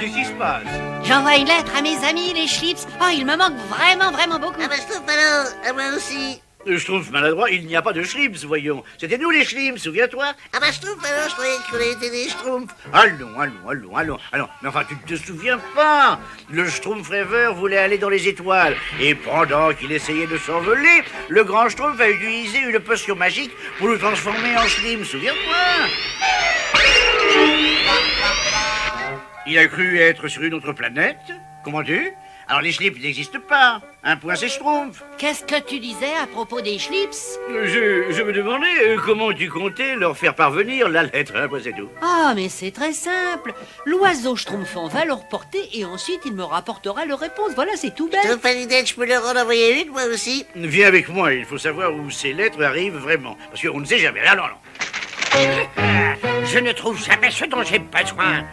qu'est-ce qui se passe? J'envoie une lettre à mes amis, les Schlips. Oh, il me manque vraiment, vraiment beaucoup. Ah bah Schtroumpf alors, à moi aussi. Schtroumpf maladroit, il n'y a pas de Schlips, voyons. C'était nous les Schlips, souviens-toi? Ah bah Schtroumpf alors, je croyais qu'on était des Schtroumpfs. Allons. Mais enfin, tu ne te souviens pas? Le Schtroumpf rêveur voulait aller dans les étoiles. Et pendant qu'il essayait de s'envoler, le grand Schtroumpf a utilisé une potion magique pour le transformer en Schlim, souviens-toi? Il a cru être sur une autre planète. Comprends-tu? Alors les Schlips n'existent pas. Un point c'est Schtroumpf. Qu'est-ce que tu disais à propos des Schlips? Je me demandais comment tu comptais leur faire parvenir la lettre, hein, c'est tout. Ah, mais c'est très simple. L'oiseau Schtroumpfant va le reporter et ensuite il me rapportera leur réponse. Voilà, c'est tout bête. Schtroumpf a l'idée, je peux leur en envoyer une, moi aussi. Viens avec moi, il faut savoir où ces lettres arrivent vraiment. Parce qu'on ne sait jamais. Ah, non. Je ne trouve jamais ce dont j'ai besoin.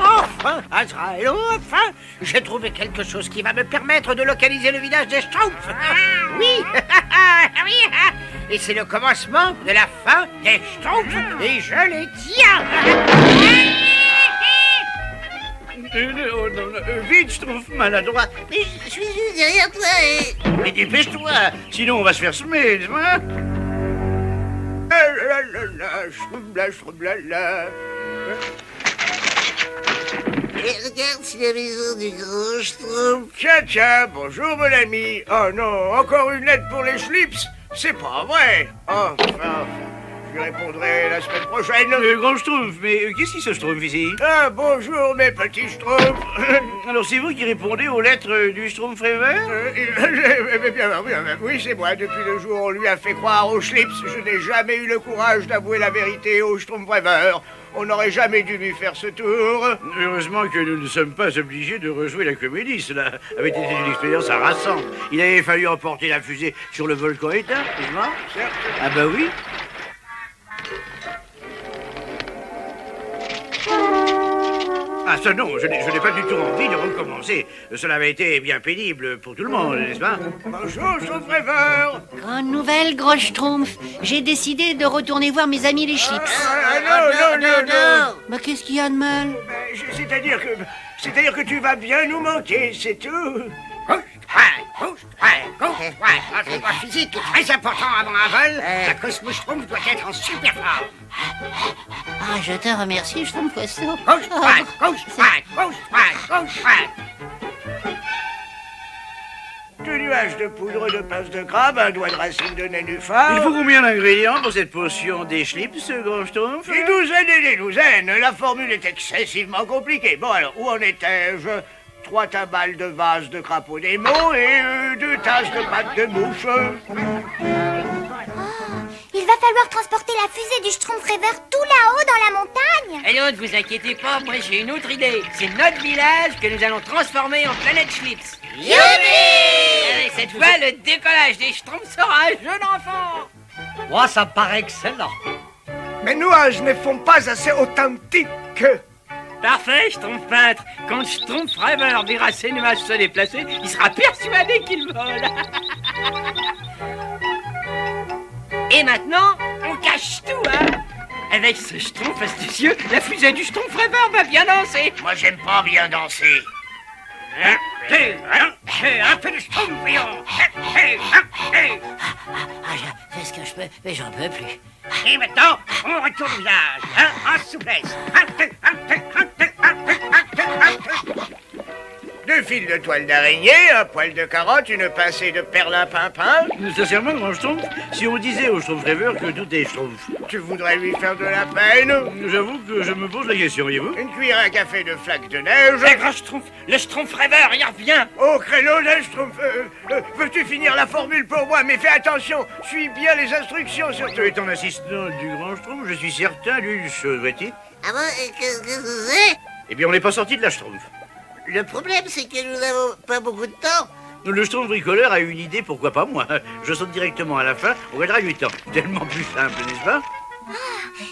Enfin, Azraël, enfin, j'ai trouvé quelque chose qui va me permettre de localiser le village des Schtroumpfs. Oui, oui, et c'est le commencement de la fin des Schtroumpfs, et je les tiens. Non, vite, Schtroumpf maladroit. Mais je suis juste derrière toi et... Mais dépêche-toi, sinon on va se faire semer, n'est-ce pas? Et regarde, c'est la maison du grand Schtroumpf. Tiens, bonjour mon ami. Oh non, encore une lettre pour les Schlips. C'est pas vrai. Enfin, je répondrai la semaine prochaine. Grand Schtroumpf, mais qu'est-ce qui se Schtroumpf ici? Ah, bonjour mes petits Schtroumpfs. Alors c'est vous qui répondez aux lettres du Schtroumpf rêveur? Oui, c'est moi. Depuis le jour où on lui a fait croire aux Schlips, je n'ai jamais eu le courage d'avouer la vérité aux Schtroumpf rêveurs. On n'aurait jamais dû lui faire ce tour. Heureusement que nous ne sommes pas obligés de rejouer la comédie. Cela avait été une expérience harassante. Il avait fallu emporter la fusée sur le volcan éteint, n'est-ce pas? Certes. Ah bah oui. Ah ça non, je n'ai pas du tout envie de recommencer. Cela avait été bien pénible pour tout le monde, n'est-ce pas? Bonjour, Schtroumpf rêveur. Grande nouvelle, gros Schtroumpf. J'ai décidé de retourner voir mes amis les Schlips. Non. Bah, qu'est-ce qu'il y a de mal? C'est-à-dire que tu vas bien nous manquer, c'est tout. Gauche, l'entraînement physique est très important avant un vol. La Cosmo Schtroumpf doit être en super forme. Ah, je te remercie, Schtroumpf Costaud. Gauche. Deux nuages de poudre de pince de crabe, un doigt de racine de nénuphar. Il faut combien d'ingrédients pour cette potion des Schlips, grand Schtroumpf? Des douzaines et des douzaines. La formule est excessivement compliquée. Bon alors, où en étais-je? 3 timbales de vase de crapaud d'émaux et 2 tasses de pâte de mouche. Il va falloir transporter la fusée du Schtroumpf rêveur tout là-haut dans la montagne. Et ne vous inquiétez pas, moi j'ai une autre idée. C'est notre village que nous allons transformer en planète Schlips. Youpi! Et cette fois, le décollage des Schtroumpfs sera un jeune enfant. Moi, ça me paraît excellent. Mes nuages ne font pas assez authentique. Parfait, Schtroumpf peintre. Quand Schtroumpf rêveur verra ses nuages se déplacer, il sera persuadé qu'il vole. Et maintenant, on cache tout, hein. Avec ce Schtroumpf astucieux, la fusée du Schtroumpf rêveur va bien danser. Moi, j'aime pas bien danser. Un peu de Schtroumpf, voyons. Ah, je fais ce que je peux, mais j'en peux plus. Et maintenant, on retourne au village, en souplesse. 2 fils de toile d'araignée, un poil de carotte, une pincée de perlimpinpin. Sincèrement, grand Schtroumpf, si on disait au Schtroumpf rêveur que tout est Schtroumpf, Tu voudrais lui faire de la peine? j'avoue que je me pose la question, voyez-vous? Une cuillère à café de flaques de neige. Le grand Schtroumpf, le Schtroumpf rêveur, il revient. Oh, créneau de Schtroumpf, veux-tu finir la formule pour moi? Mais fais attention, suis bien les instructions surtout. Étant l'assistant du grand Schtroumpf, je suis certain d'une chose, vois-tu? Ah bon, et qu'est-ce que c'est? Eh bien, on n'est pas sorti de la Schtroumpf. Le problème, c'est que nous n'avons pas beaucoup de temps. Le Schtroumpf bricoleur a une idée, pourquoi pas moi? Je saute directement à la fin, on gagnera 8 ans. Tellement plus simple, n'est-ce pas?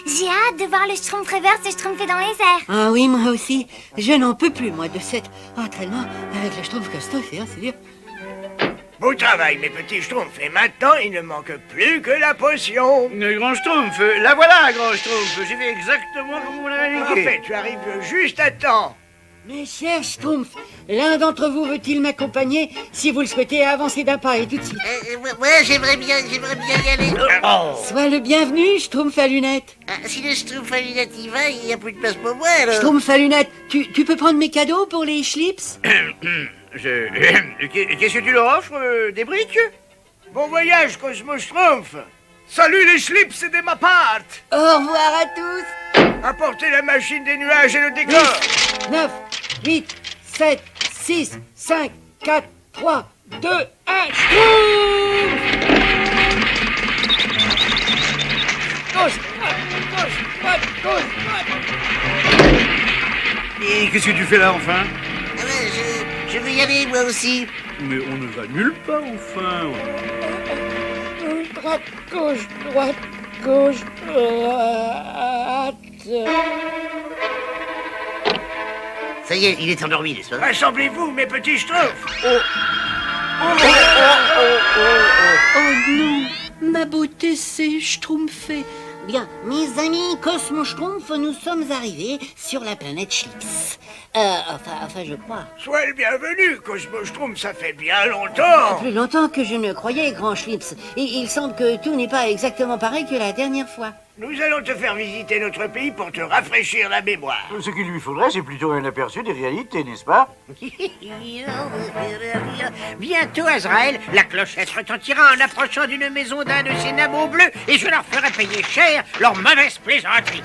J'ai hâte de voir le Schtroumpf rêveur se schtroumpfer dans les airs. Ah oui, moi aussi. Je n'en peux plus, moi, de cet entraînement avec le Schtroumpf Costaud, c'est dur. Beau travail, mes petits schtroumpfs. Et maintenant, il ne manque plus que la potion. Grand Schtroumpf, la voilà, Grand Schtroumpf. J'ai fait exactement comme vous l'avez En indiqué. fait, tu arrives juste à temps. Mes chers Schtroumpfs, l'un d'entre vous veut-il m'accompagner si vous le souhaitez avancer d'un pas et tout de suite? Ouais, j'aimerais bien y aller. Sois le bienvenu, Schtroumpf à lunettes. Ah, si le Schtroumpf à lunettes y va, il n'y a plus de place pour moi, alors. Schtroumpf à lunettes, tu peux prendre mes cadeaux pour les Schlips? Qu'est-ce que tu leur offres? Des briques? Bon voyage, Cosmo Schtroumpf. Salut les Schlips et des Mapart. Au revoir à tous. Apportez la machine des nuages et le décor. 9, 8, 7, 6, 5, 4, 3, 2, 1, Schtroumpf! Gauche, droite, gauche, droite. Et qu'est-ce que tu fais là, enfin? Ah ouais, je veux y aller, moi aussi. Mais on ne va nulle part, enfin. Gauche, droite, gauche, droite. Ça y est, il est endormi, n'est-ce pas? Rassemblez-vous, mes petits Schtroumpfs. Oh non, ma beauté s'est schtroumpfée. Bien, mes amis Cosmo Schtroumpf, nous sommes arrivés sur la planète Schlips. Enfin, je crois. Sois le bienvenu, Cosmo Schtroumpf, ça fait bien longtemps. Plus longtemps que je ne croyais, grand Schlips. Et il semble que tout n'est pas exactement pareil que la dernière fois. Nous allons te faire visiter notre pays pour te rafraîchir la mémoire. Ce qu'il lui faudrait, c'est plutôt un aperçu des réalités, n'est-ce pas? Bientôt, Azraël, la clochette retentira en approchant d'une maison d'un de ces nameaux bleus et je leur ferai payer cher leur mauvaise plaisanterie.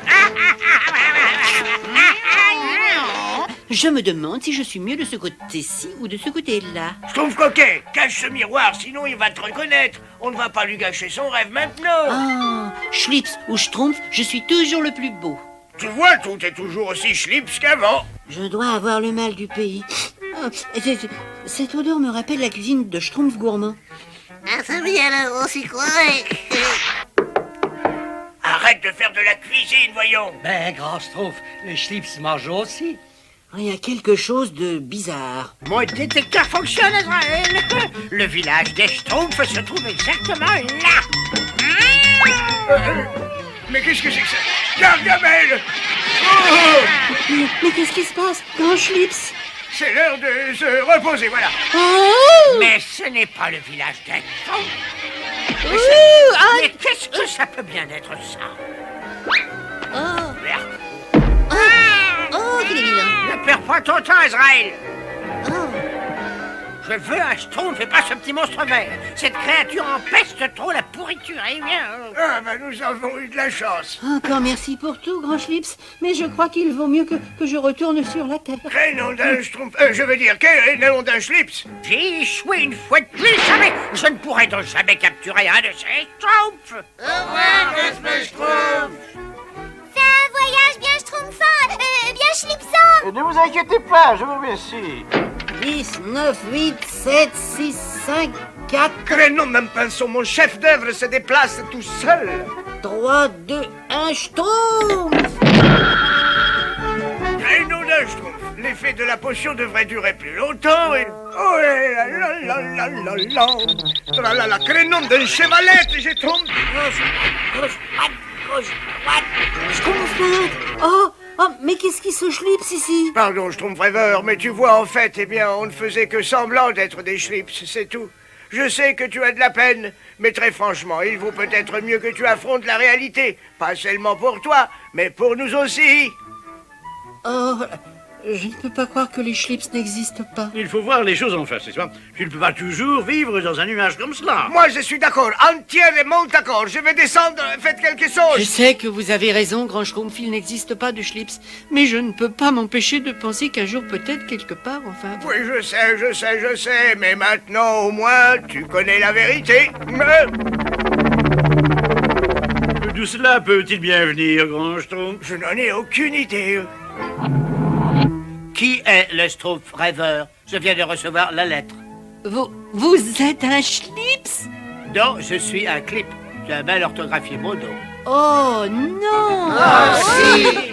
Je me demande si je suis mieux de ce côté-ci ou de ce côté-là. Schtroumpf coquet, cache ce miroir, sinon il va te reconnaître. On ne va pas lui gâcher son rêve maintenant. Ah, Schlips ou Schtroumpf, je suis toujours le plus beau. Tu vois, tout est toujours aussi schlips qu'avant. Je dois avoir le mal du pays. Ah, cette odeur me rappelle la cuisine de Schtroumpf gourmand. Ah, ça y est, alors, on s'y croirait. Arrête de faire de la cuisine, voyons. Ben, grand Schtroumpf, les Schlips mangent aussi. Il y a quelque chose de bizarre. Mon détecteur fonctionne, Azraël. Le village des Schtroumpfs se trouve exactement là. Mais qu'est-ce que c'est que ça? Gargamel! Oh, Mais qu'est-ce qui se passe, grand Schlips? c'est l'heure de se reposer, voilà. Oh Mais ce n'est pas le village des Schtroumpfs. Mais qu'est-ce que ça peut bien être, ça? Merde. Oh, qu'il est vilain. Ne perds pas ton temps, Azraël. Oh. Je veux un Schtroumpf et pas ce petit monstre vert. Cette créature empeste trop la pourriture. Eh bien... Ah, ben nous avons eu de la chance. Encore merci pour tout, grand Schlips, mais je crois qu'il vaut mieux que je retourne sur la terre. Quel nom d'un Schtroumpf... je veux dire, quel est le nom d'un Schlips? J'ai échoué une fois de plus, jamais. Je ne pourrai donc jamais capturer un de ces Schtroumpfs. Au revoir, Cosmo Schtroumpf. Fais un voyage bien schtroumpfant, bien schlipsant. Ne vous inquiétez pas, je vous remercie. 10, 9, 8, 7, 6, 5, 4, Quel nom d'un pinceau, mon chef d'œuvre se déplace tout seul. 3, 2, 1, Schtroumpf! Quel nom d'un Schtroumpf. L'effet de la potion devrait durer plus longtemps et... Oh là là là là là là. Tralala, quel nom d'un chevalette, j'ai tombé. Schtroumpf malade! Oh, mais qu'est-ce qui se Schlips ici? Pardon, Schtroumpf rêveur, mais tu vois, en fait, eh bien, on ne faisait que semblant d'être des Schlips, c'est tout. Je sais que tu as de la peine, mais très franchement, il vaut peut-être mieux que tu affrontes la réalité. Pas seulement pour toi, mais pour nous aussi. Oh, je ne peux pas croire que les Schlips n'existent pas. Il faut voir les choses en face, n'est-ce pas? Tu ne peux pas toujours vivre dans un nuage comme cela. Moi, je suis d'accord, entièrement d'accord. Je vais descendre, faites quelque Je chose. sais que vous avez raison, grand Schtroumpf, il n'existe pas de Schlips, mais je ne peux pas m'empêcher de penser qu'un jour, peut-être, quelque part, enfin... Oui, je sais, mais maintenant, au moins, tu connais la vérité. Mais... D'où cela peut-il bien venir, grand Schtroumpf? Je n'en ai aucune idée. Qui est le Schtroumpf rêveur? Je viens de recevoir la lettre. Vous êtes un Schlips? Non, je suis un clip. Tu as mal orthographié mon nom. Oh non. Ah, si.